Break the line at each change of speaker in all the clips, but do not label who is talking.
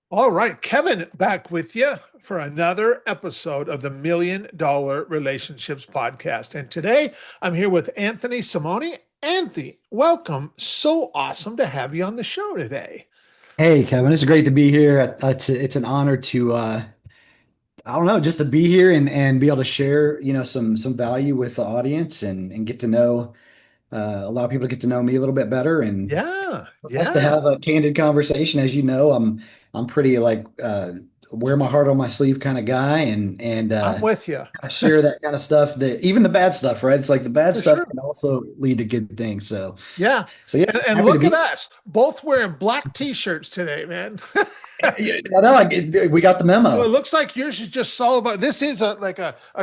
All right, Kevin, back with you for another episode of the $1 Million Relationships Podcast. And today I'm here with Anthony Simonie. Anthony, welcome. So awesome to have you on the show today.
Hey, Kevin, it's great to be here. It's an honor to I don't know, just to be here and be able to share, some value with the audience and get to know allow people to get to know me a little bit better and
Yeah,
for us to
yeah,
have a candid conversation. As you know, I'm pretty like wear my heart on my sleeve kind of guy and
I'm with you
I share that kind of stuff, that even the bad stuff, right? It's like the bad
for
stuff
sure.
can also lead to good things.
Yeah.
So yeah,
And
happy to
look at
be.
us, both wearing black t-shirts today, man.
Yeah, I know we got the
Well, it
memo.
looks like yours is just solid, but this is a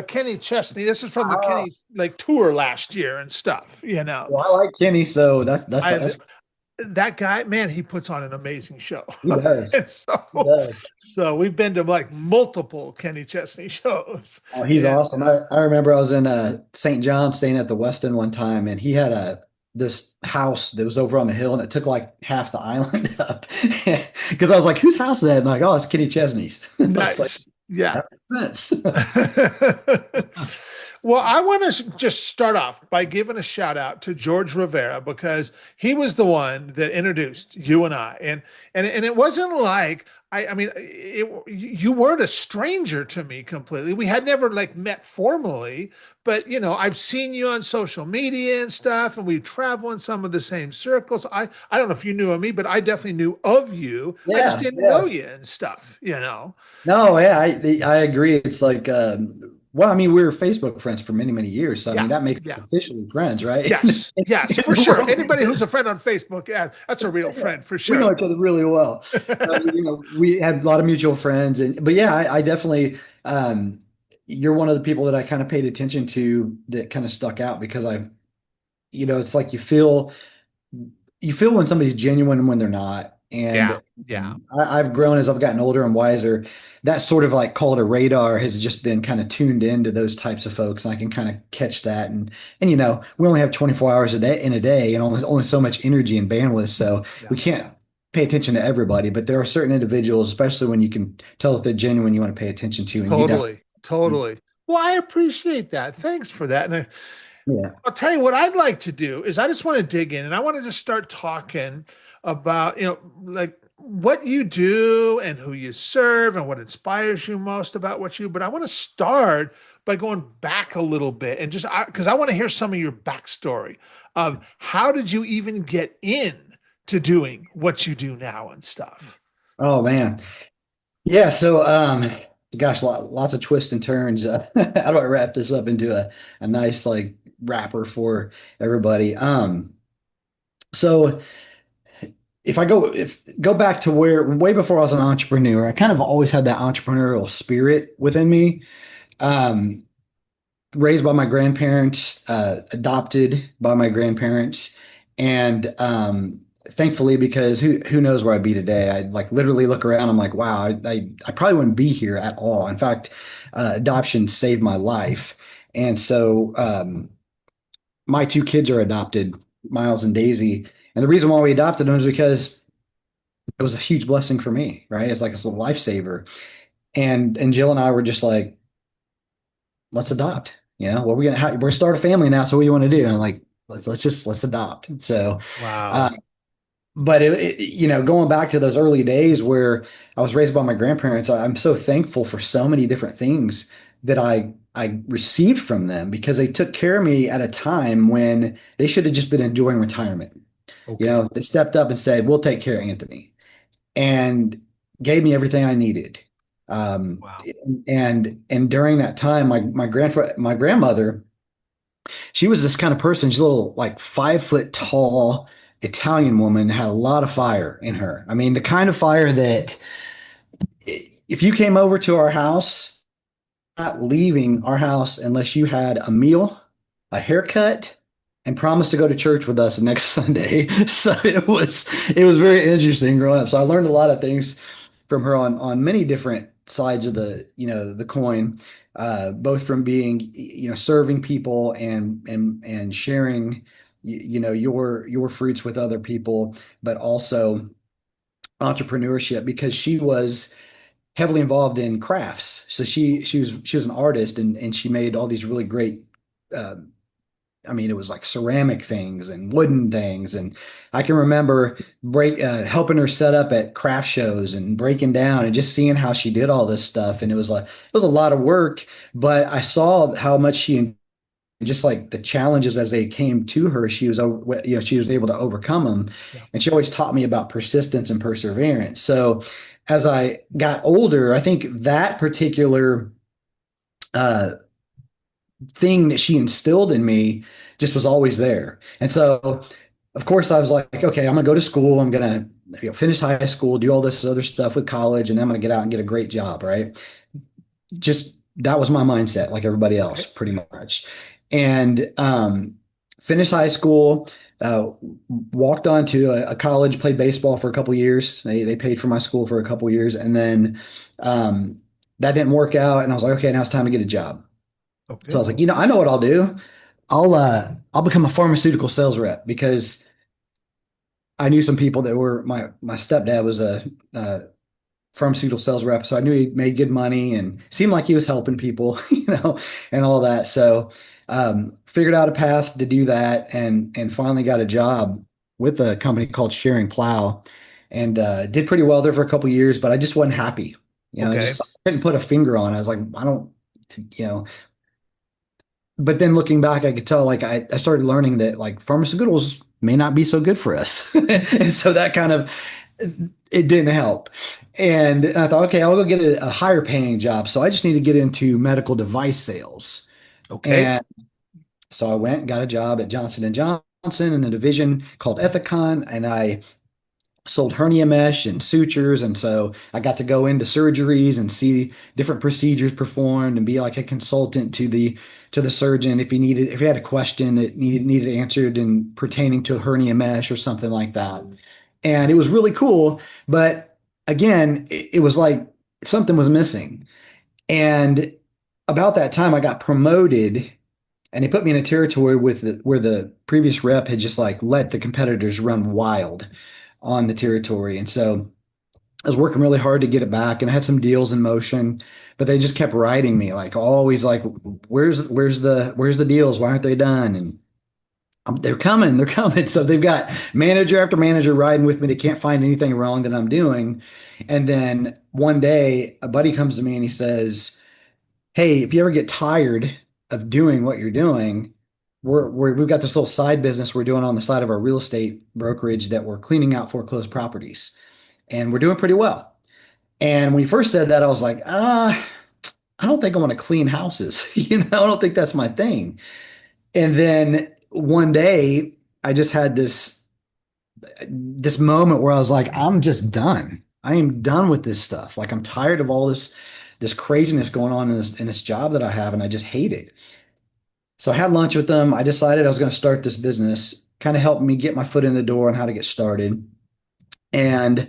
Kenny Chesney. This is from the Kenny like tour last year and stuff, you know.
Well, I like Kenny, so that's
I
that's
that guy, man, he puts on an amazing show.
he does.
And
He does.
so we've been to like multiple Kenny Chesney shows.
Oh, he's
And
awesome. I remember I was in St. John staying at the Westin one time, and he had a this house that was over on the hill, and it took like half the island up. Because I was like, "Whose house is that?" And like, "Oh, it's Kenny Chesney's." I was like,
nice. Yeah.
"That makes sense."
Well, I want to just start off by giving a shout out to George Rivera because he was the one that introduced you and I, and it wasn't like you weren't a stranger to me completely. We had never like met formally, but I've seen you on social media and stuff, and we travel in some of the same circles. I don't know if you knew of me, but I definitely knew of you. I just
Yeah,
didn't know
yeah.
you and stuff.
No, yeah, I agree. It's like, well, I mean, we were Facebook friends for many, many years, so I
Yeah,
mean, that makes us
yeah.
officially friends, right?
Yes, yes,
In
for
the
sure.
world we
Anybody
live.
who's a friend on Facebook, yeah, that's a real
Yeah,
friend for
we know
sure.
each other really well. We had a lot of mutual friends, and but yeah, I definitely. You're one of the people that I kind of paid attention to that kind of stuck out because it's like you feel when somebody's genuine and when they're not.
Yeah,
And
yeah,
I've grown as I've gotten older and wiser. That sort of like call to radar has just been kind of tuned into those types of folks, and I can kind of catch that. And we only have 24 hours a day in a day, and only so much energy and bandwidth, so
yeah.
we can't pay attention to everybody. But there are certain individuals, especially when you can tell if they're genuine, you want to pay attention to, and you definitely.
Totally, totally. Well, I appreciate that. Thanks for that. And
Yeah.
I'll tell you what I'd like to do is I just want to dig in and I want to just start talking about, like what you do and who you serve and what inspires you most about what you do. But I want to start by going back a little bit and just because I want to hear some of your backstory of how did you even get in to doing what you do now and stuff.
Oh man. Yeah, so gosh, lots of twists and turns. How do I wrap this up into a nice like wrapper for everybody? So if go back to where way before I was an entrepreneur, I kind of always had that entrepreneurial spirit within me. Um, Raised by my grandparents, adopted by my grandparents, and thankfully, because who knows where I'd be today? I like literally look around. I'm like, wow, I probably wouldn't be here at all. In fact, adoption saved my life, and so my two kids are adopted, Miles and Daisy. And the reason why we adopted them is because it was a huge blessing for me, right? It's like it's a lifesaver. And Jill and I were just like, let's adopt. What we're gonna start a family now. So what do you want to do? And I'm like, let's adopt. So, uh,
Wow.
but going back to those early days where I was raised by my grandparents, I'm so thankful for so many different things that I received from them because they took care of me at a time when they should have just been enjoying retirement.
Okay.
They stepped up and said, "We'll take care of Anthony," and gave me everything I needed. Um,
Wow.
and during that time, my grandmother, she was this kind of person. She's a little like 5 foot tall Italian woman, had a lot of fire in her. I mean, the kind of fire that if you came over to our house, not leaving our house unless you had a meal, a haircut, and promised to go to church with us next Sunday. So it was very interesting growing up. So I learned a lot of things from her on many different sides of the coin, both from being serving people and sharing your fruits with other people, but also entrepreneurship because she was heavily involved in crafts. So she was an artist and she made all these really great uh, I mean, it was like ceramic things and wooden things. And I can remember helping her set up at craft shows and breaking down and just seeing how she did all this stuff. And it was a lot of work, but I saw how much just like the challenges as they came to her, she was able to overcome them.
Yeah.
And she always taught me about persistence and perseverance. So as I got older, I think that particular, uh, thing that she instilled in me just was always there. And so, of course, I was like, okay, I'm gonna go to school. I'm gonna finish high school, do all this other stuff with college, and then I'm gonna get out and get a great job, right? Just that was my mindset, like everybody else,
Okay.
pretty much. And finished high school, walked on to a college, played baseball for a couple years. They paid for my school for a couple years, and then that didn't work out. And I was like, okay, now it's time to get a job. So I
Okay.
was like, I know what I'll do. I'll become a pharmaceutical sales rep because I knew some people that were my stepdad was a pharmaceutical sales rep, so I knew he made good money and seemed like he was helping people, and all that. So figured out a path to do that and finally got a job with a company called Sharing Plow and did pretty well there for a couple of years, but I just wasn't happy.
Okay.
Just I couldn't put a finger on it. I was like, I don't, you know, but then looking back, I could tell like I started learning that like pharmaceuticals may not be so good for us. And so that kind of it didn't help. And I thought, okay, I'll go get a higher paying job. So I just need to get into medical device sales.
Okay.
And so I went and got a job at Johnson and Johnson in a division called Ethicon, and I sold hernia mesh and sutures. And so I got to go into surgeries and see different procedures performed and be like a consultant to the surgeon if he had a question that needed answered in pertaining to a hernia mesh or something like that. And it was really cool. But again, it was like something was missing. And about that time I got promoted and they put me in a territory where the previous rep had just like let the competitors run wild on the territory. And so I was working really hard to get it back and I had some deals in motion, but they just kept writing me like always like, where's the deals? Why aren't they done? And they're coming, they're coming. So they've got manager after manager riding with me. They can't find anything wrong that I'm doing. And then one day a buddy comes to me and he says, hey, if you ever get tired of doing what you're doing, we've got this little side business we're doing on the side of our real estate brokerage that we're cleaning out foreclosed properties. And we're doing pretty well. And when he first said that, I was like, I don't think I want to clean houses. I don't think that's my thing. And then one day I just had this moment where I was like, I'm just done. I am done with this stuff. Like I'm tired of all this craziness going on in this job that I have, and I just hate it. So I had lunch with them. I decided I was going to start this business, kind of helped me get my foot in the door on how to get started. And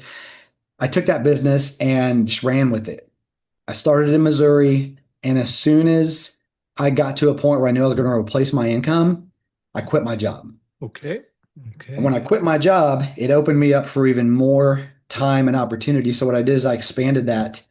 I took that business and just ran with it. I started in Missouri, and as soon as I got to a point where I knew I was going to replace my income, I quit my job.
Okay.
And when I
Okay.
quit my job, it opened me up for even more time and opportunity. So what I did is I expanded that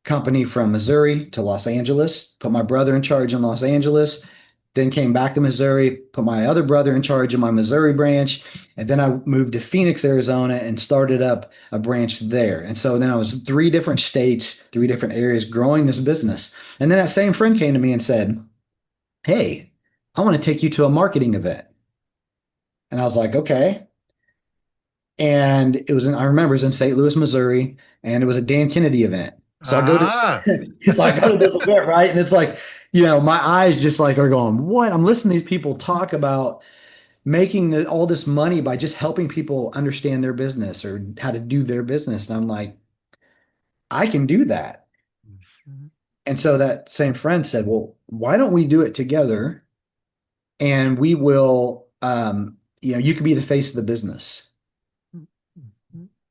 company from Missouri to Los Angeles, put my brother in charge in Los Angeles, then came back to Missouri, put my other brother in charge of my Missouri branch, and then I moved to Phoenix, Arizona, and started up a branch there. And so then I was three different states, three different areas growing this business. And then that same friend came to me and said, hey, I want to take you to a marketing event. And I was like, okay. And I remember it was in St. Louis, Missouri, and it was a Dan Kennedy event. So I go to,
Ah.
so I go to this event, right? And it's like, my eyes just like are going, what? I'm listening to these people talk about making all this money by just helping people understand their business or how to do their business. And I'm like, I can do that. And so that same friend said, well, why don't we do it together? And we will, you could be the face of the business.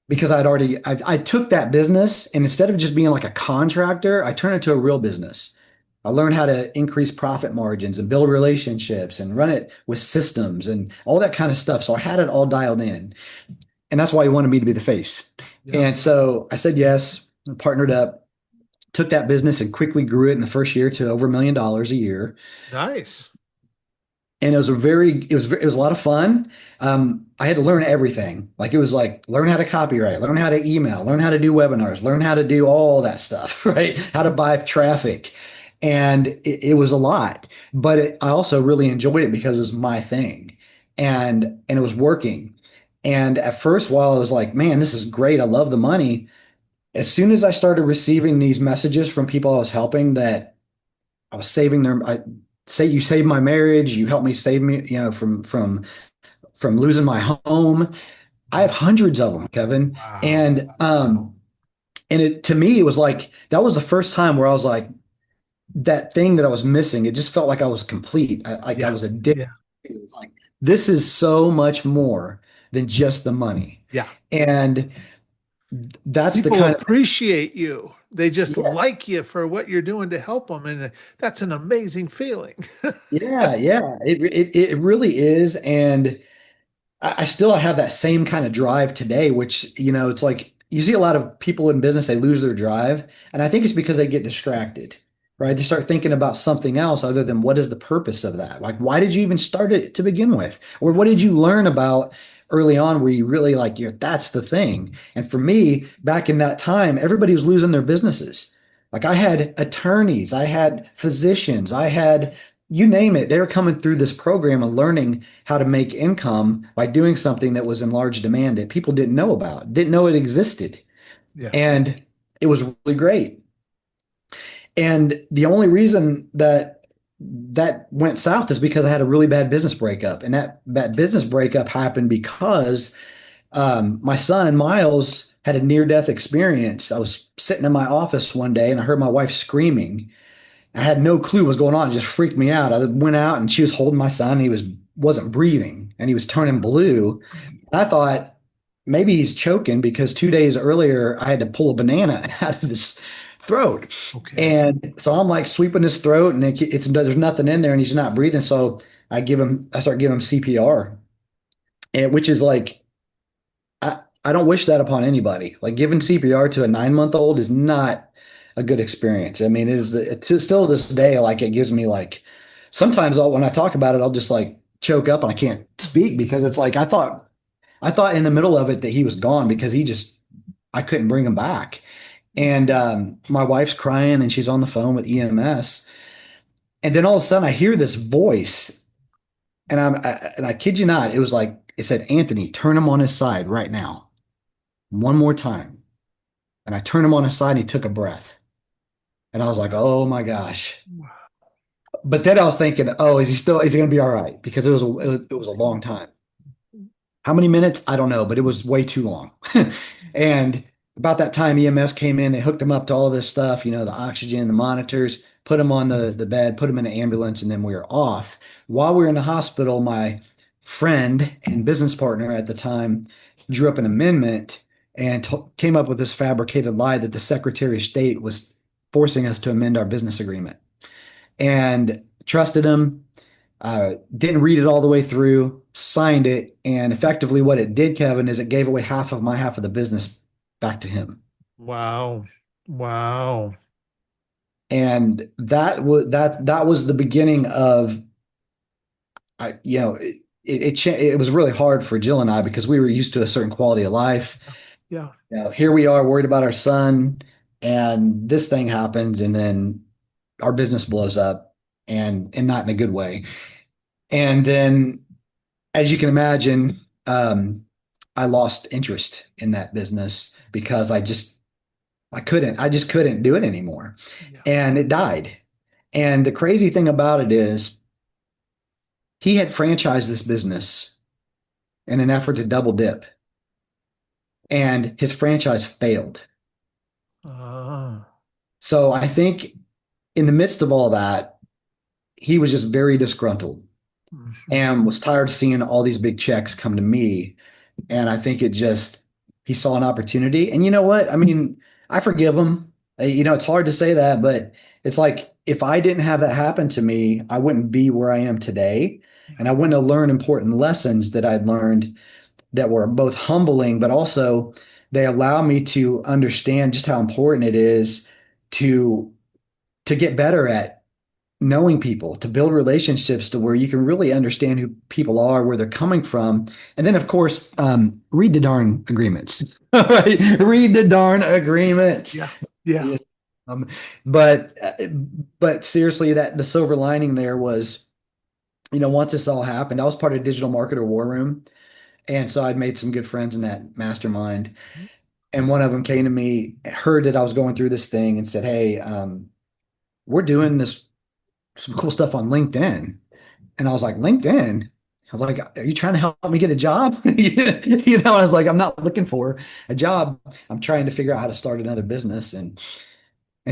Because I took that business and instead of just being like a contractor, I turned it to a real business. I learned how to increase profit margins and build relationships and run it with systems and all that kind of stuff. So I had it all dialed in. And that's why he wanted me to be the face.
Yeah.
And so I said yes, partnered up, took that business and quickly grew it in the first year to over $1 million a year.
Nice.
And it was a lot of fun. I had to learn everything. Like it was like learn how to copyright, learn how to email, learn how to do webinars, learn how to do all that stuff, right? How to buy traffic. And it was a lot, but I also really enjoyed it because it was my thing and it was working. And at first, while I was like, man, this is great. I love the money. As soon as I started receiving these messages from people I was helping that I was saving their, I say you saved my marriage, you helped me save me, from losing my home. I have hundreds of them, Kevin.
Wow.
And it to me, it was like that was the first time where I was like, that thing that I was missing, it just felt like I was complete. Like I
Yeah.
was addicted.
Yeah.
It was like, this is so much more than just the money.
Yeah.
And that's the
People
kind of
appreciate you. They just
yeah,
like you for what you're doing to help them. And that's an amazing feeling.
yeah. It really is. And I still have that same kind of drive today, which, it's like you see a lot of people in business, they lose their drive. And I think it's because they get distracted, right? They start thinking about something else other than what is the purpose of that? Like, why did you even start it to begin with? Or what did you learn about early on where you really like, that's the thing. And for me, back in that time, everybody was losing their businesses. Like I had attorneys, I had physicians, I had you name it, they were coming through this program and learning how to make income by doing something that was in large demand that people didn't know about, didn't know it existed.
Yeah.
And it was really great. And the only reason that went south is because I had a really bad business breakup. And that business breakup happened because my son, Miles, had a near-death experience. I was sitting in my office one day and I heard my wife screaming. I had no clue what was going on. It just freaked me out. I went out and she was holding my son. He wasn't breathing and he was turning blue. And I thought maybe he's choking because 2 days earlier I had to pull a banana out of his throat.
Okay.
And so I'm like sweeping his throat and there's nothing in there and he's not breathing. So I start giving him CPR, which is like I don't wish that upon anybody. Like giving CPR to a 9-month-old is not a good experience. I mean, it's still to this day, like it gives me like sometimes when I talk about it, I'll just like choke up and I can't speak because it's like I thought in the middle of it that he was gone because I couldn't bring him back. And my wife's crying and she's on the phone with EMS. And then all of a sudden I hear this voice and I kid you not, it said, Anthony, turn him on his side right now. One more time. And I turned him on his side and he took a breath. And I was like, oh my gosh. But then I was thinking, oh, is he going to be all right? Because it was a long time. How many minutes? I don't know, but it was way too long. And about that time, EMS came in, they hooked him up to all this stuff, the oxygen, the monitors, put him on the bed, put him in an ambulance, and then we were off. While we were in the hospital, my friend and business partner at the time drew up an amendment and came up with this fabricated lie that the Secretary of State was forcing us to amend our business agreement. And trusted him, didn't read it all the way through, signed it, and effectively what it did, Kevin, is it gave away half of my half of the business back to him.
Wow. Wow.
And that was the beginning of I you know it was really hard for Jill and I because we were used to a certain quality of life.
Yeah.
Here we are worried about our son, and this thing happens, and then our business blows up, and not in a good way. And then as you can imagine, I lost interest in that business because I just couldn't do it anymore.
Yeah.
And it died. And the crazy thing about it is he had franchised this business in an effort to double dip, and his franchise failed.
Ah.
So I think in the midst of all that, he was just very disgruntled
Mhm.
and was tired of seeing all these big checks come to me. And I think he saw an opportunity. And you know what? I mean, I forgive him. It's hard to say that, but it's like if I didn't have that happen to me, I wouldn't be where I am today.
Yeah.
And I wouldn't have learned important lessons that I'd learned that were both humbling, but also they allow me to understand just how important it is to get better at knowing people, to build relationships to where you can really understand who people are, where they're coming from. And then, of course, read the darn agreements. All right. Read the darn agreements.
Yeah. Yeah.
Yes. Um, but seriously, that the silver lining there was, once this all happened, I was part of Digital Marketer War Room. And so I'd made some good friends in that mastermind. And one of them came to me, heard that I was going through this thing and said, "Hey, we're doing this some cool stuff on LinkedIn." And I was like, "LinkedIn?" I was like, "Are you trying to help me get a job?" I was like, "I'm not looking for a job. I'm trying to figure out how to start another business." And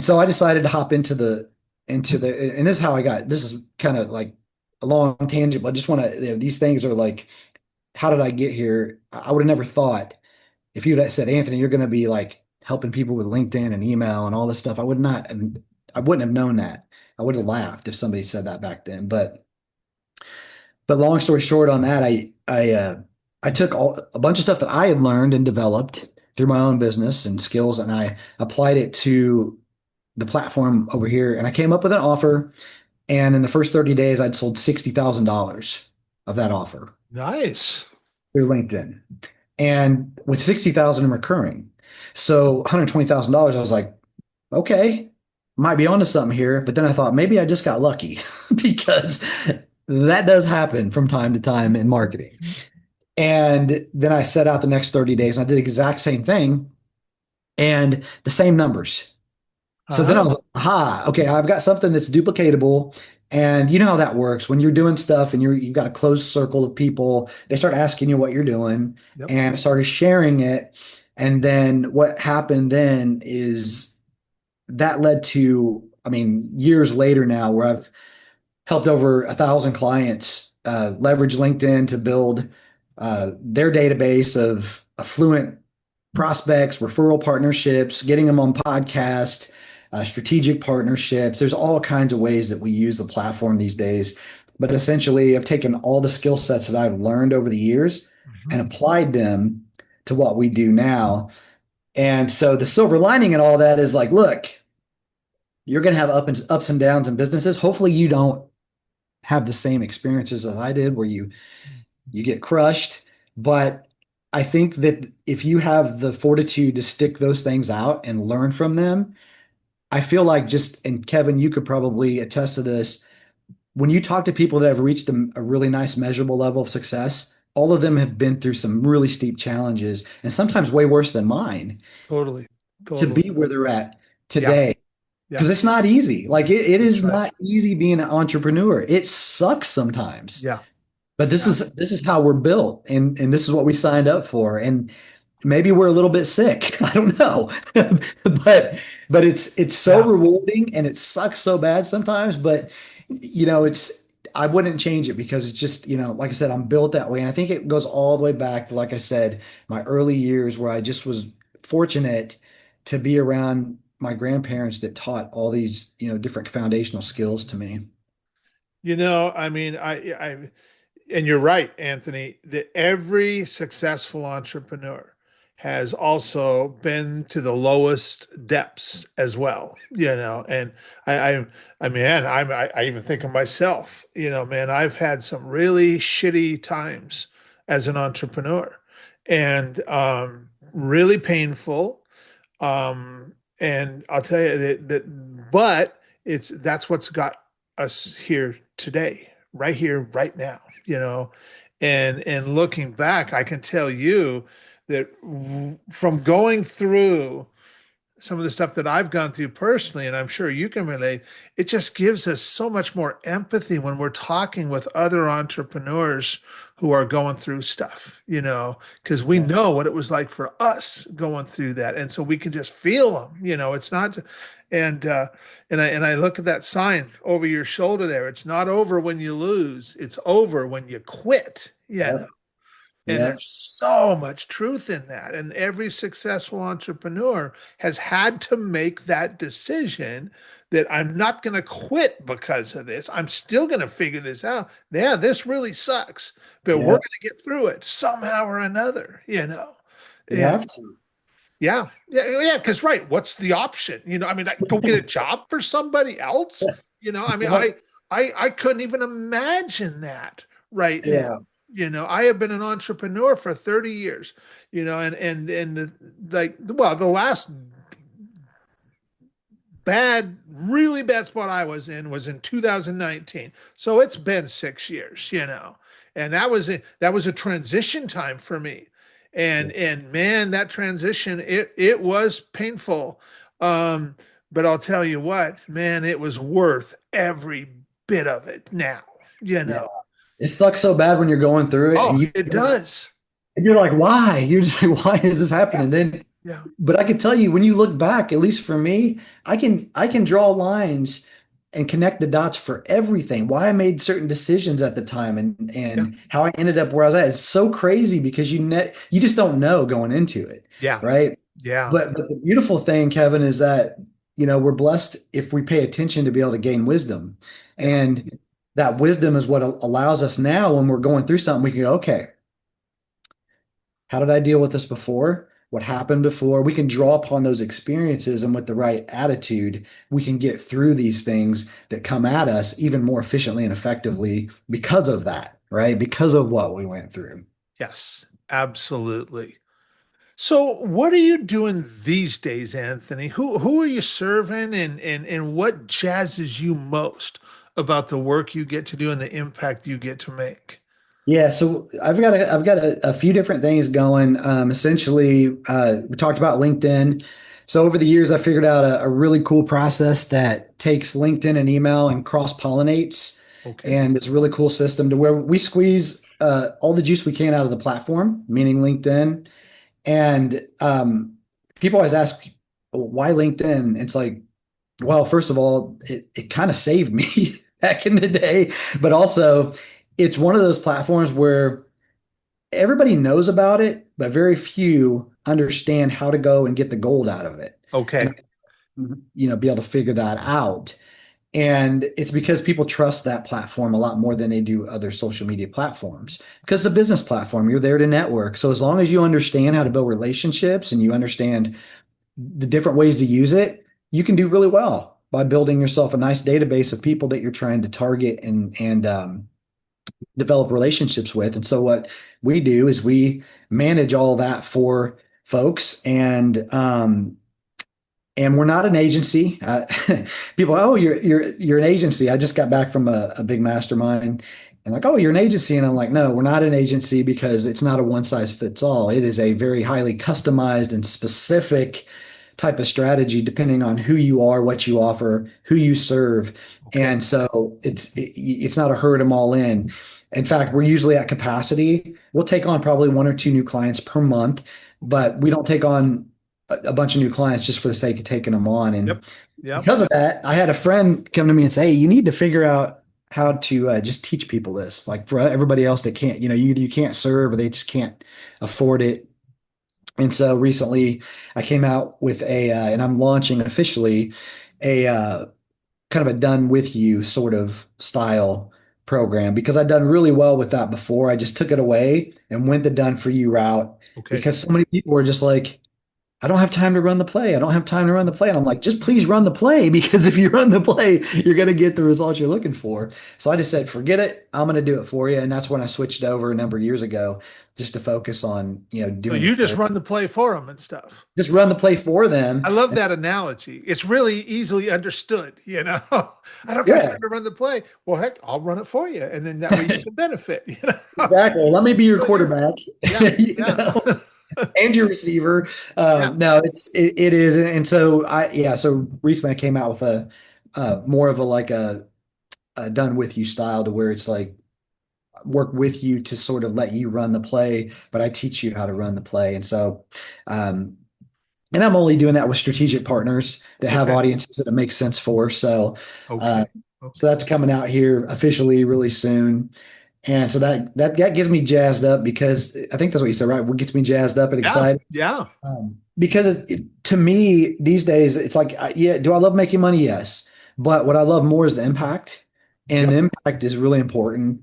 so I decided to hop and this is how I got, this is kind of like a long tangent, but I just want to, these things are like, how did I get here? I would have never thought if you'd have said, "Anthony, you're going to be like helping people with LinkedIn and email and all this stuff." I wouldn't have known that. I would have laughed if somebody said that back then. But long story short on that, I took a bunch of stuff that I had learned and developed through my own business and skills, and I applied it to the platform over here. And I came up with an offer. And in the first 30 days, I'd sold $60,000 of that offer
Nice.
through LinkedIn, and with 60,000 in recurring. So $120,000, I was like, okay, might be onto something here. But then I thought maybe I just got lucky because that does happen from time to time in marketing. And then I set out the next 30 days and I did the exact same thing and the same numbers. So then I
Uh-huh.
was like, aha, okay, I've got something that's duplicatable. And you know how that works. When you're doing stuff and you've got a closed circle of people, they start asking you what you're doing.
Yep.
And I started sharing it. And then what happened then is that led to, I mean, years later now, where I've helped over 1,000 clients leverage LinkedIn to build their database of affluent prospects, referral partnerships, getting them on podcast, strategic partnerships. There's all kinds of ways that we use the platform these days. But essentially, I've taken all the skill sets that I've learned over the years and
Mhm.
applied them to what we do now. And so the silver lining in all that is like, look, you're going to have ups and downs in businesses. Hopefully, you don't have the same experiences that I did, where you get crushed. But I think that if you have the fortitude to stick those things out and learn from them, I feel like just, and Kevin, you could probably attest to this, when you talk to people that have reached a really nice measurable level of success, all of them have been through some really steep challenges and sometimes way worse than mine
Totally.
to
Totally.
be where they're at
Yeah.
today.
Yeah.
Because it's not easy. Like it
That's
is
right.
not easy being an entrepreneur. It sucks sometimes.
Yeah.
But
Yeah.
this is how we're built, and this is what we signed up for. And maybe we're a little bit sick. I don't know. But it's so
Yeah.
rewarding and it sucks so bad sometimes, but it's I wouldn't change it because it's just, like I said, I'm built that way. And I think it goes all the way back to, like I said, my early years where I just was fortunate to be around my grandparents that taught all these, different foundational skills to me.
I mean, and you're right, Anthony, that every successful entrepreneur has also been to the lowest depths as well, and I, I, I mean, I even think of myself, man, I've had some really shitty times as an entrepreneur and, really painful. And I'll tell you but that's what's got us here today, right here, right now, and looking back, I can tell you that from going through some of the stuff that I've gone through personally, and I'm sure you can relate, it just gives us so much more empathy when we're talking with other entrepreneurs who are going through stuff, because we
Yeah.
know what it was like for us going through that. And so we can just feel them, it's not, and I look at that sign over your shoulder there. It's not over when you lose, it's over when you quit,
Yep.
and
Yep.
there's so much truth in that. And every successful entrepreneur has had to make that decision that I'm not going to quit because of this. I'm still going to figure this out. Yeah, this really sucks, but we're going
Yep.
to get through it somehow or another,
You
And
have to.
Yeah. Because right, what's the option? I mean, go get a job for somebody else. I mean,
What?
I couldn't even imagine that right now.
Yeah.
I have been an entrepreneur for 30 years. And the last really bad spot I was in 2019. So it's been 6 years, and that was a transition time for me. And man, that transition, it was painful. Um, but I'll tell you what, man, it was worth every bit of it now, you
Yeah.
know.
It sucks so bad when you're going through it
Oh, it does.
and you're like, why? You're just like, why is this
Yeah.
happening? Then,
Yeah.
but I can tell you when you look back, at least for me, I can draw lines and connect the dots for everything. Why I made certain decisions at the time
Yeah.
and how I ended up where I was at. It's so crazy because you just don't know going into it,
Yeah.
right?
Yeah.
But the beautiful thing, Kevin, is that we're blessed if we pay attention to be able to gain wisdom.
Yeah.
And that wisdom is what allows us now when we're going through something, we can go, okay, how did I deal with this before? What happened before? We can draw upon those experiences, and with the right attitude, we can get through these things that come at us even more efficiently and effectively because of that, right? Because of what we went through.
Yes. Absolutely. So, what are you doing these days, Anthony? Who are you serving, and what jazzes you most about the work you get to do and the impact you get to make?
Yeah, so I've got a few different things going. Essentially, we talked about LinkedIn. So over the years, I figured out a really cool process that takes LinkedIn and email and cross-pollinates,
Okay.
and this really cool system to where we squeeze all the juice we can out of the platform, meaning LinkedIn. And people always ask, why LinkedIn? It's like, well, first of all, it kind of saved me back in the day, but also it's one of those platforms where everybody knows about it, but very few understand how to go and get the gold out of it. And
Okay.
be able to figure that out. And it's because people trust that platform a lot more than they do other social media platforms. Because it's a business platform, you're there to network. So as long as you understand how to build relationships and you understand the different ways to use it, you can do really well by building yourself a nice database of people that you're trying to target and develop relationships with. And so what we do is we manage all that for folks and we're not an agency. People, oh, you're an agency. I just got back from a big mastermind, and like, oh, you're an agency, and I'm like, no, we're not an agency because it's not a one size fits all. It is a very highly customized and specific type of strategy, depending on who you are, what you offer, who you serve,
Okay.
and so it's not a herd them all in. In fact, we're usually at capacity. We'll take on probably one or two new clients per month,
Okay.
but we don't take on a bunch of new clients just for the sake of taking them on. And
Yep. Yep.
because of that, I had a friend come to me and say, hey, you need to figure out how to just teach people this. Like for everybody else that can't, you can't serve or they just can't afford it. And so recently I came out with and I'm launching officially a kind of a done with you sort of style program because I'd done really well with that before. I just took it away and went the done for you route
Okay.
because so many people were just like, I don't have time to run the play. I don't have time to run the play. And I'm like, just please run the play because if you run the play, you're going to get the results you're looking for. So I just said, forget it. I'm going to do it for you. And that's when I switched over a number of years ago just to focus on,
So
doing it
you just
for
run the play for them and stuff.
just run the play for them.
I love
And
that analogy. It's really easily understood. I don't got
yeah,
time to run the play. Well, heck, I'll run it for you. And then that way you can benefit.
exactly. Let me be your
Really different.
quarterback,
Yeah.
you
Yeah.
know, and your receiver.
Yeah.
No, it is. And so so recently I came out with a more of a like a done with you style to where it's like, work with you to sort of let you run the play, but I teach you how to run the play. And so, um, and I'm only doing that with strategic partners that have
Okay.
audiences that it makes sense for. So, uh,
Okay.
so
Okay.
that's coming out here officially really soon. And so that gets me jazzed up because I think that's what you said, right? What gets me jazzed up and
Yeah.
excited?
Yeah.
Because to me these days, it's like, yeah, do I love making money? Yes. But what I love more is the impact. And the
Yep.
impact is really important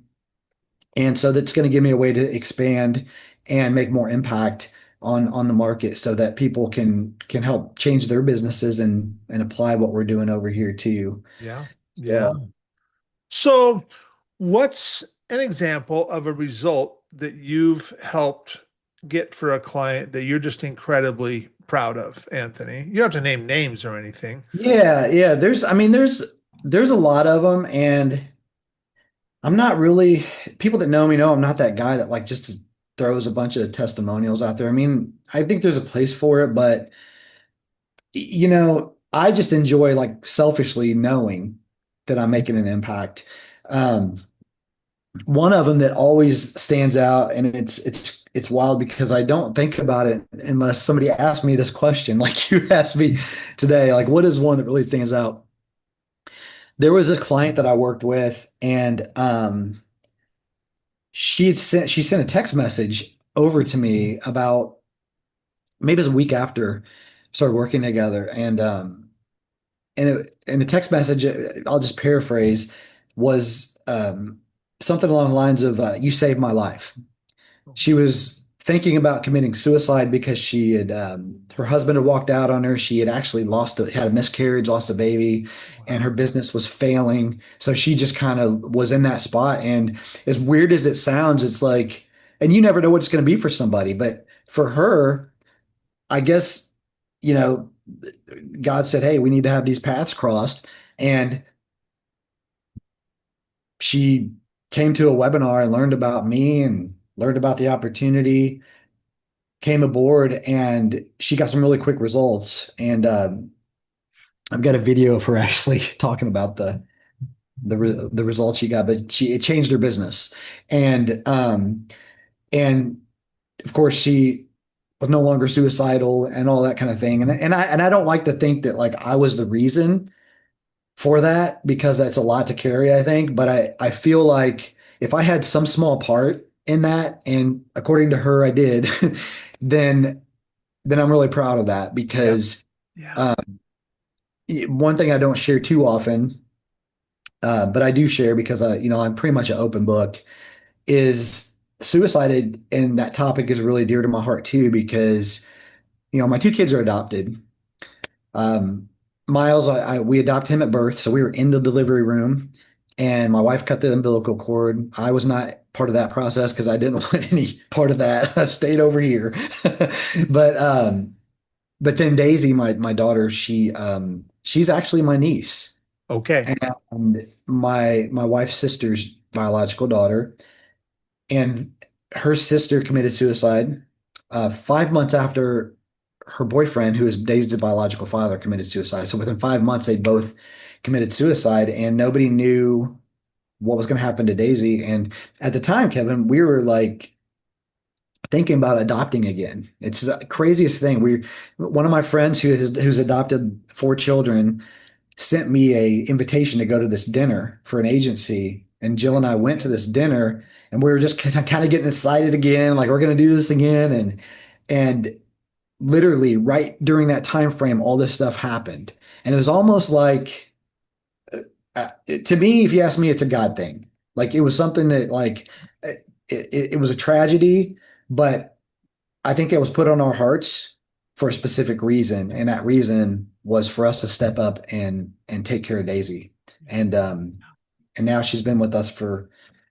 and so that's going to give me a way to expand and make more impact on the market so that people can help change their businesses and apply what we're doing over here too.
Yeah. Yeah.
So
So, what's an example of a result that you've helped get for a client that you're just incredibly proud of, Anthony? You don't have to name names or anything.
yeah, yeah, I mean there's a lot of them, and I'm not really, people that know me know I'm not that guy that like just throws a bunch of testimonials out there. I mean, I think there's a place for it, but I just enjoy like selfishly knowing that I'm making an impact. Um, One of them that always stands out, and it's wild because I don't think about it unless somebody asks me this question, like you asked me today, like what is one that really stands out? There was a client that I worked with, and she sent a text message over to me about maybe it was a week after we started working together, and the text message, I'll just paraphrase, was something along the lines of "You saved my life." She was thinking about committing suicide because she had her husband had walked out on her. She had actually had a miscarriage, lost a baby, and her
Wow.
business was failing. So she just kind of was in that spot. And as weird as it sounds, it's like, and you never know what it's going to be for somebody, but for her, I guess, you know, God said, "Hey, we need to have these paths crossed." And she came to a webinar and learned about me and learned about the opportunity, came aboard, and she got some really quick results. And I've got a video of her actually talking about the results she got, but it changed her business. And of course she was no longer suicidal and all that kind of thing. And I don't like to think that like I was the reason for that because that's a lot to carry, I think. But I feel like if I had some small part in that, and according to her, I did, then I'm really proud of that
Yeah.
because
Yeah.
uh, one thing I don't share too often, but I do share because I'm pretty much an open book, is suicide, and that topic is really dear to my heart too because my two kids are adopted. Um, Miles, we adopted him at birth, so we were in the delivery room, and my wife cut the umbilical cord. I was not part of that process because I didn't want any part of that. I stayed over here, but but then Daisy, my daughter, she's actually my niece
Okay.
and my wife's sister's biological daughter. And her sister committed suicide 5 months after her boyfriend, who is Daisy's biological father, committed suicide. So within 5 months, they both committed suicide, and nobody knew what was going to happen to Daisy. And at the time, Kevin, we were like thinking about adopting again. It's the craziest thing. One of my friends who's adopted four children sent me a invitation to go to this dinner for an agency, and Jill and I went to this dinner, and we were just kind of getting excited again, like we're going to do this again, and literally right during that time frame, all this stuff happened, and it was almost like to me, if you ask me, it's a God thing. Like it was something that like it was a tragedy, but I think it was put on our hearts for a specific reason, and that reason was for us to step up and take care of Daisy. And and now she's been with us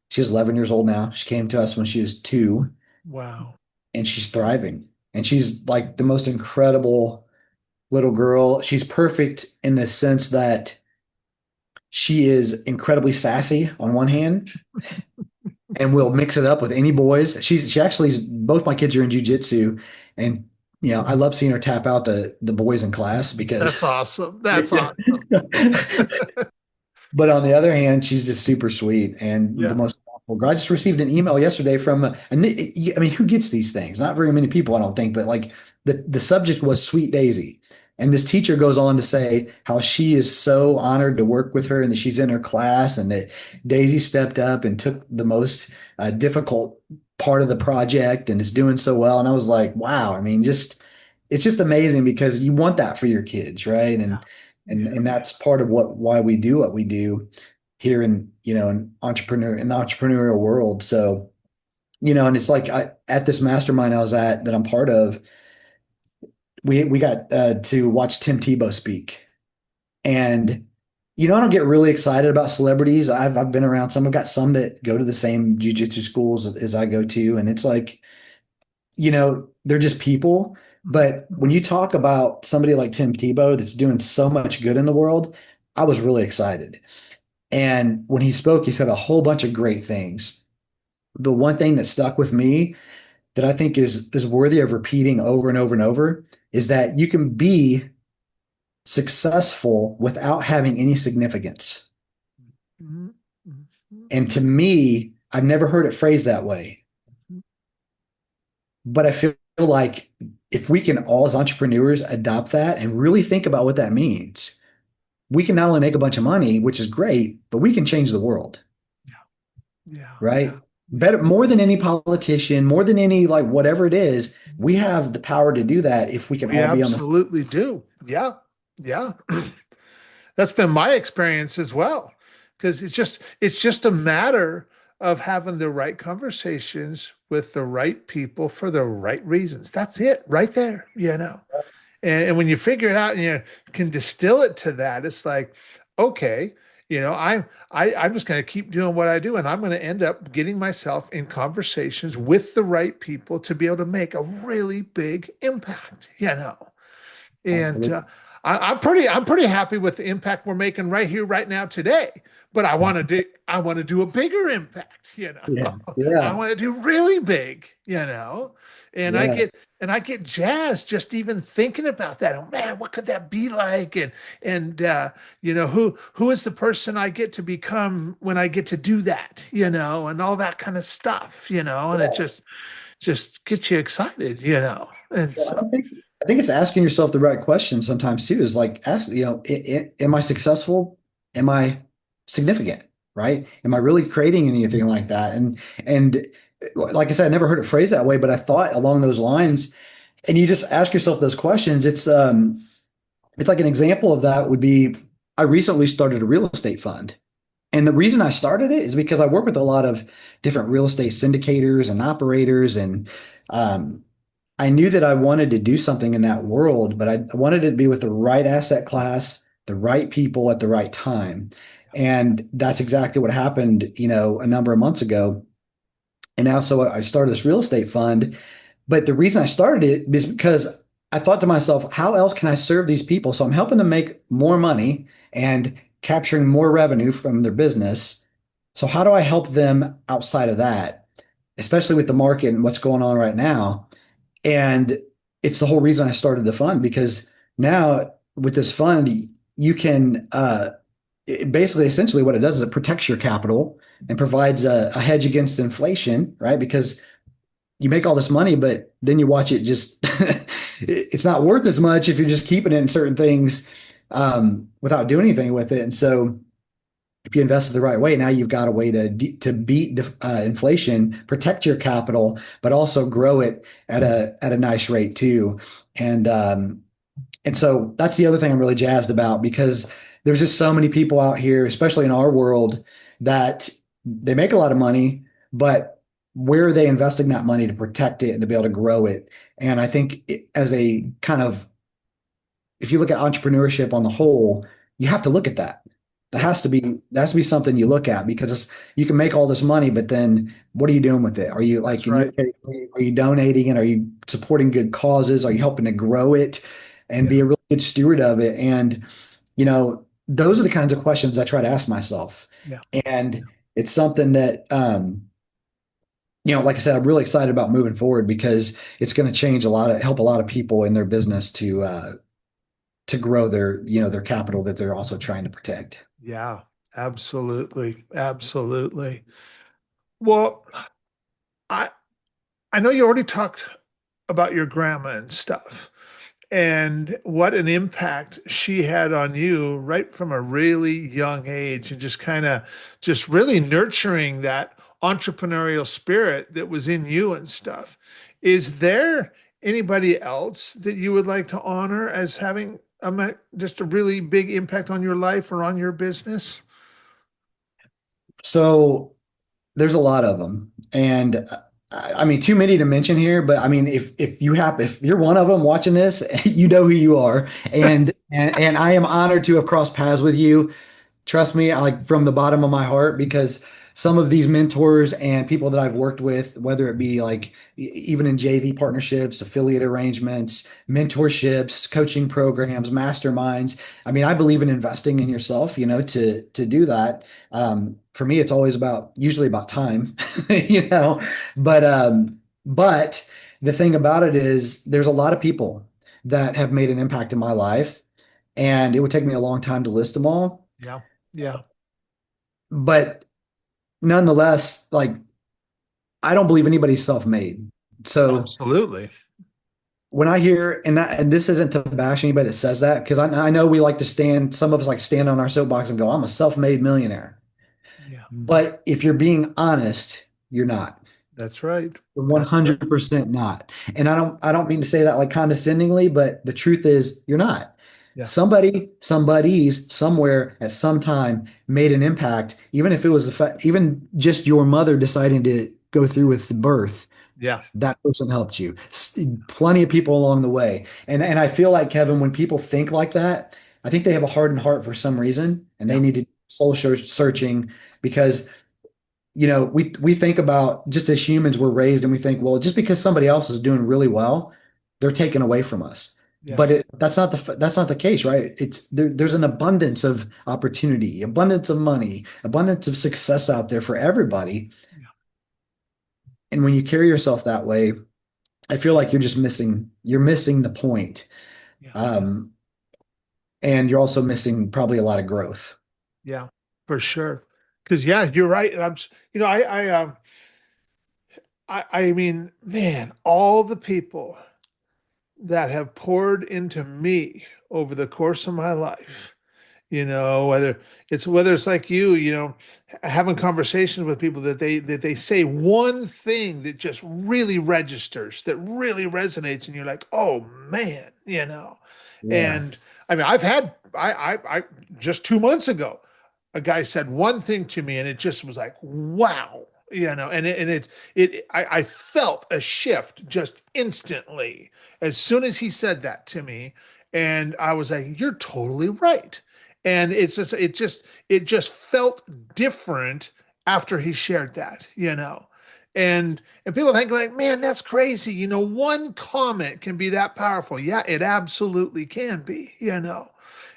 she's 11 years old now. She came to us when she was 2,
Wow.
and she's thriving. And she's like the most incredible little girl. She's perfect in the sense that she is incredibly sassy on one hand, and we'll mix it up with any boys. She actually both my kids are in jujitsu, and I love seeing her tap out the boys in class
That's
because
awesome. That's awesome.
but on the other hand, she's just super sweet and the
Yeah.
most thoughtful girl. I just received an email yesterday from, and I mean, who gets these things? Not very many people, I don't think, but like the subject was Sweet Daisy. And this teacher goes on to say how she is so honored to work with her and that she's in her class and that Daisy stepped up and took the most difficult part of the project and is doing so well. And I was like, wow, I mean, it's just amazing because you want that for your kids, right?
Yeah. Yeah.
And that's part of why we do what we do here in the entrepreneurial world. So And it's like at this mastermind I was at that I'm part of, we got to watch Tim Tebow speak. And I don't get really excited about celebrities. I've been around some. I've got some that go to the same jujitsu schools as I go to, and it's like, they're just people. But when you talk about somebody like Tim Tebow that's doing so much good in the world, I was really excited. And when he spoke, he said a whole bunch of great things. The one thing that stuck with me that I think is worthy of repeating over and over and over is that you can be successful without having any significance.
Mhm, mhm,
And to
mhm,
me, I've never heard it phrased that way,
mhm.
but I feel like if we can all as entrepreneurs adopt that and really think about what that means, we can not only make a bunch of money, which is great, but we can change the world,
Yeah, yeah,
right?
yeah.
Better, more than any politician, more than any like whatever it is, we have the power to do that if we can
We
all be on the.
absolutely do. Yeah, yeah. That's been my experience as well. Because it's just a matter of having the right conversations with the right people for the right reasons. That's it, right there. And when you figure it out and you can distill it to that, it's like, okay, I'm just going to keep doing what I do, and I'm going to end up getting myself in conversations with the right people to be able to make a really big impact. And
Absolutely.
I'm pretty happy with the impact we're making right here, right now, today. But I want to do a bigger impact.
Yeah.
I
Yeah.
want to do really big. And I
Yeah.
get and I get jazzed just even thinking about that. Oh man, what could that be like? And who is the person I get to become when I get to do that, and all that kind of stuff, and it
Yeah.
just gets you excited. And
Well,
so
I think it's asking yourself the right question sometimes too, is like ask, am I successful? Am I significant? Right? Am I really creating anything like that? And like I said, I never heard it phrased that way, but I thought along those lines. And you just ask yourself those questions. It's like an example of that would be I recently started a real estate fund. And the reason I started it is because I work with a lot of different real estate syndicators and operators, and um, I knew that I wanted to do something in that world, but I wanted it to be with the right asset class, the right people at the right time. And that's exactly what happened, a number of months ago. And now, so I started this real estate fund. But the reason I started it is because I thought to myself, how else can I serve these people? So I'm helping them make more money and capturing more revenue from their business. So how do I help them outside of that, especially with the market and what's going on right now? And it's the whole reason I started the fund because now with this fund, you can basically essentially what it does is it protects your capital and provides a hedge against inflation, right? Because you make all this money, but then you watch it just it's not worth as much if you're just keeping it in certain things without doing anything with it. And so if you invest it the right way, now you've got a way to beat inflation, protect your capital, but also grow it at a nice rate too. And and so that's the other thing I'm really jazzed about because there's just so many people out here, especially in our world, that they make a lot of money, but where are they investing that money to protect it and to be able to grow it? And I think as a kind of, if you look at entrepreneurship on the whole, you have to look at that.
yeah,
That has to be something you look at because you can make all this money, but then what are you doing with it? Are you like
that's
in your
right.
case, are you donating it? Are you supporting good causes? Are you helping to grow it and be
Yeah,
a really good steward of it? And those are the kinds of questions I try to ask myself.
yeah.
And it's something that like I said, I'm really excited about moving forward because it's going to help a lot of people in their business to grow their capital that they're also trying to protect.
Yeah, absolutely. Absolutely. Well, I I know you already talked about your grandma and stuff and what an impact she had on you right from a really young age and just kind of just really nurturing that entrepreneurial spirit that was in you and stuff. Is there anybody else that you would like to honor as having just a really big impact on your life or on your business?
So there's a lot of them, and I mean, too many to mention here, but I mean, if you're one of them watching this, you know who you are, and I am honored to have crossed paths with you. Trust me, I like from the bottom of my heart because some of these mentors and people that I've worked with, whether it be like even in JV partnerships, affiliate arrangements, mentorships, coaching programs, masterminds. I mean, I believe in investing in yourself, to do that. For me, it's always usually about time, you know, but the thing about it is there's a lot of people that have made an impact in my life, and it would take me a long time to list them all.
Yeah. Yeah.
But nonetheless, like I don't believe anybody's self-made. So
Absolutely.
when I hear, and this isn't to bash anybody that says that, because I know we like to stand, some of us like stand on our soapbox and go, I'm a self-made millionaire.
Yeah.
But if you're being honest, you're not.
That's right.
You're
That's right.
100% not. And I don't mean to say that like condescendingly, but the truth is you're not.
Yeah.
Somebody's somewhere at some time made an impact, even if it was even just your mother deciding to go through with the birth,
Yeah.
that person helped you. Plenty of people along the way. And I feel like Kevin, when people think like that, I think they have a hardened heart for some reason, and they
Yeah.
need to searching because we think about just as humans, we're raised and we think, well, just because somebody else is doing really well, they're taken away from us.
Yeah.
But that's not the case, right? There's an abundance of opportunity, abundance of money, abundance of success out there for everybody.
Yeah.
And when you carry yourself that way, I feel like you're missing the point.
Yeah. Yeah.
Um, and you're also missing probably a lot of growth.
Yeah. For sure. Because yeah, you're right. And I mean, man, all the people that have poured into me over the course of my life, whether it's like having conversations with people that they say one thing that just really registers, that really resonates, and you're like, oh man,
Yeah.
and I mean, I just 2 months ago, a guy said one thing to me, and it just was like, wow, I felt a shift just instantly as soon as he said that to me, and I was like, you're totally right. And it just felt different after he shared that. And people think like, man, that's crazy. One comment can be that powerful. Yeah, it absolutely can be.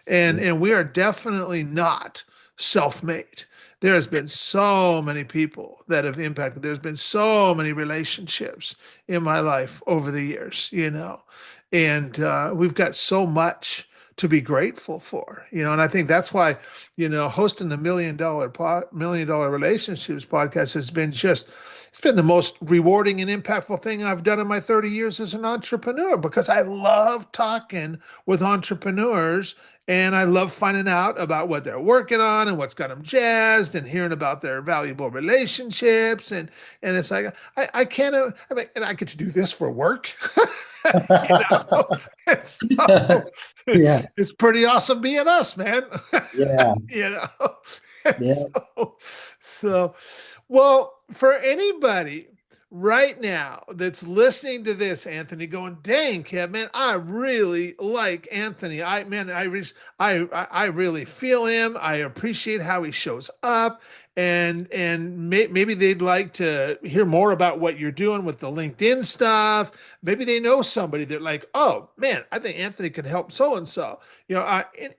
And we are definitely not self-made. There has been so many people that have impacted. There's been so many relationships in my life over the years. And we've got so much to be grateful for. And I think that's why, hosting the million dollar relationships podcast has been it's been the most rewarding and impactful thing I've done in my 30 years as an entrepreneur, because I love talking with entrepreneurs, and I love finding out about what they're working on and what's got them jazzed, and hearing about their valuable relationships. And it's like, I can't, I mean, and I get to do this for work. you know, and so
Yeah.
it's pretty awesome being us, man.
Yeah.
you know, and
Yeah.
so, well, for anybody right now that's listening to this, Anthony, going, dang, Kev, man, I really like Anthony. I really feel him. I appreciate how he shows up. And maybe they'd like to hear more about what you're doing with the LinkedIn stuff. Maybe they know somebody that like, oh man, I think Anthony could help so and so.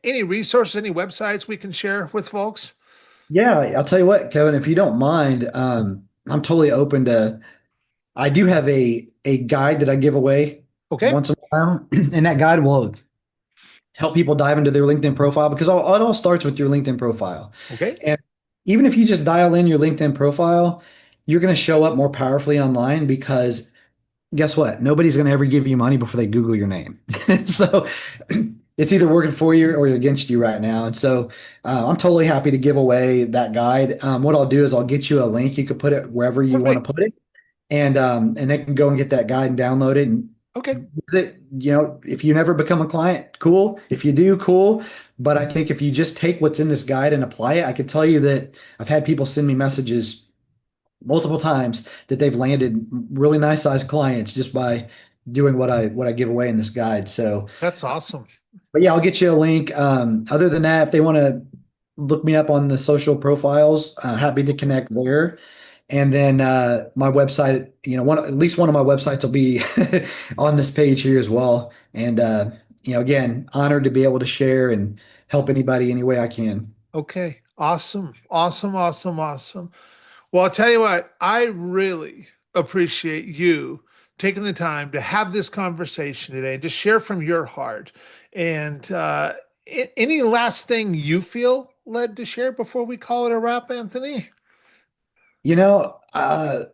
Any resources, any websites we can share with folks?
Yeah, I'll tell you what, Kevin, if you don't mind, I'm totally open to. I do have a guide that I give away
Okay.
once in a while, and that guide will help people dive into their LinkedIn profile because it all starts with your LinkedIn profile.
Okay.
And even if you just dial in your LinkedIn profile, you're going to show up more powerfully online because guess what? Nobody's going to ever give you money before they Google your name. So it's either working for you or against you right now. And so I'm totally happy to give away that guide. What I'll do is I'll get you a link. You can put it wherever you want
Perfect.
to put it, and they can go and get that guide and download it and
Okay.
use it. If you never become a client, cool. If you do, cool. But I think if you just take what's in this guide and apply it, I can tell you that I've had people send me messages multiple times that they've landed really nice sized clients just by doing what I give away in this guide. So,
That's awesome.
but yeah, I'll get you a link. Other than that, if they want to look me up on the social profiles, happy to connect there. And then my website, at least one of my websites will be on this page here as well. And again, honored to be able to share and help anybody any way I can.
Okay. Awesome. Awesome. Awesome. Awesome. Well, I'll tell you what, I really appreciate you taking the time to have this conversation today, to share from your heart. And any last thing you feel led to share before we call it a wrap, Anthony?
You know, I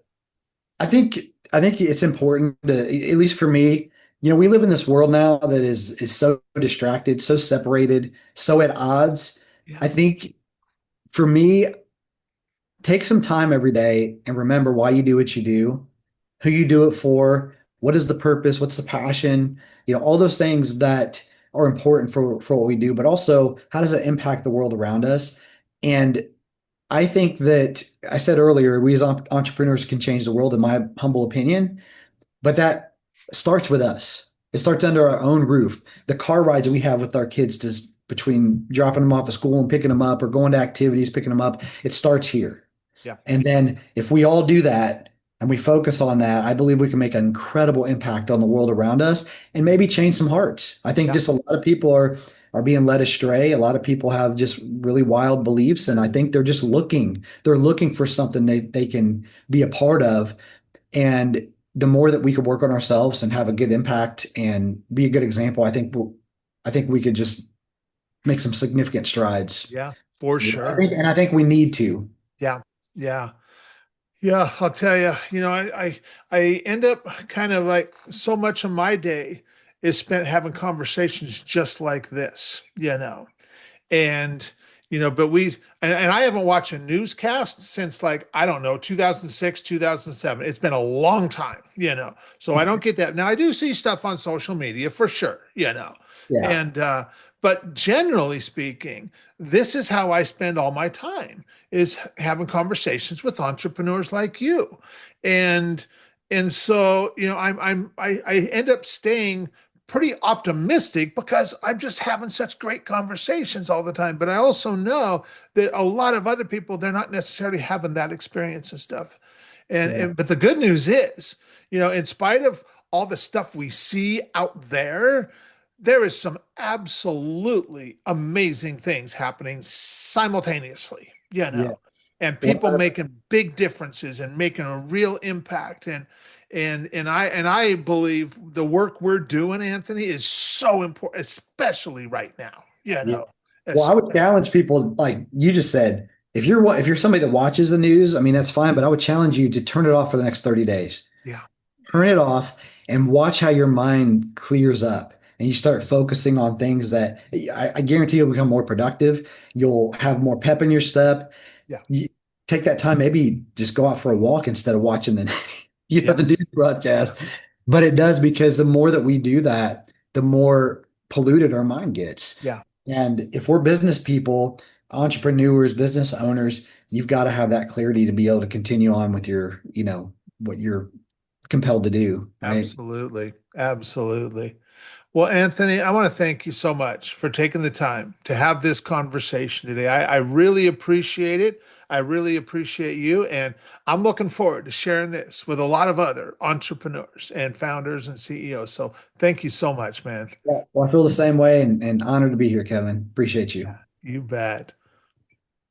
think I think it's important to, at least for me, we live in this world now that is so distracted, so separated, so at odds.
Yeah.
I think for me, take some time every day and remember why you do what you do, who you do it for, what is the purpose, what's the passion, all those things that are important for what we do, but also how does it impact the world around us? And I think that I said earlier, we as entrepreneurs can change the world, in my humble opinion, but that starts with us. It starts under our own roof. The car rides we have with our kids, just between dropping them off at school and picking them up, or going to activities, picking them up, it starts here.
Yeah.
And then if we all do that and we focus on that, I believe we can make an incredible impact on the world around us and maybe change some hearts. I think
Yeah.
just a lot of people are being led astray. A lot of people have just really wild beliefs, and I think they're just looking. They're looking for something they can be a part of. And the more that we could work on ourselves and have a good impact and be a good example, I think we could just make some significant strides.
Yeah. For sure.
I think we need to.
Yeah. Yeah. Yeah, I'll tell you, I end up kind of like so much of my day is spent having conversations just like this, and but and I haven't watched a newscast since, like, I don't know, 2006, 2007. It's been a long time, so I don't get that. Now I do see stuff on social media for sure,
Yeah.
and but generally speaking, this is how I spend all my time, is having conversations with entrepreneurs like you. And so, I end up staying pretty optimistic because I'm just having such great conversations all the time. But I also know that a lot of other people, they're not necessarily having that experience and stuff.
Yeah.
But the good news is, in spite of all the stuff we see out there, there is some absolutely amazing things happening simultaneously,
Yeah.
and
Well,
people making big differences and making a real impact. And I believe the work we're doing, Anthony, is so important, especially right now,
yeah. Well, I would
especially.
challenge people, like you just said, if you're somebody that watches the news, I mean, that's fine, but I would challenge you to turn it off for the next 30 days.
Yeah,
Turn it off and watch how your mind clears up and you start focusing on things that I guarantee you'll become more productive. You'll have more pep in your step.
yeah,
You take that time, maybe just go out for a walk instead of watching the
yeah,
the news broadcast. But it does, because the more that we do that, the more polluted our mind gets.
yeah,
And if we're business people, entrepreneurs, business owners, you've got to have that clarity to be able to continue on with your, what you're compelled to do, right?
absolutely. Absolutely. Well, Anthony, I want to thank you so much for taking the time to have this conversation today. I really appreciate it. I really appreciate you. And I'm looking forward to sharing this with a lot of other entrepreneurs and founders and CEOs. So thank you so much, man.
Yeah. Well, I feel the same way, and honored to be here, Kevin. Appreciate you.
You bet.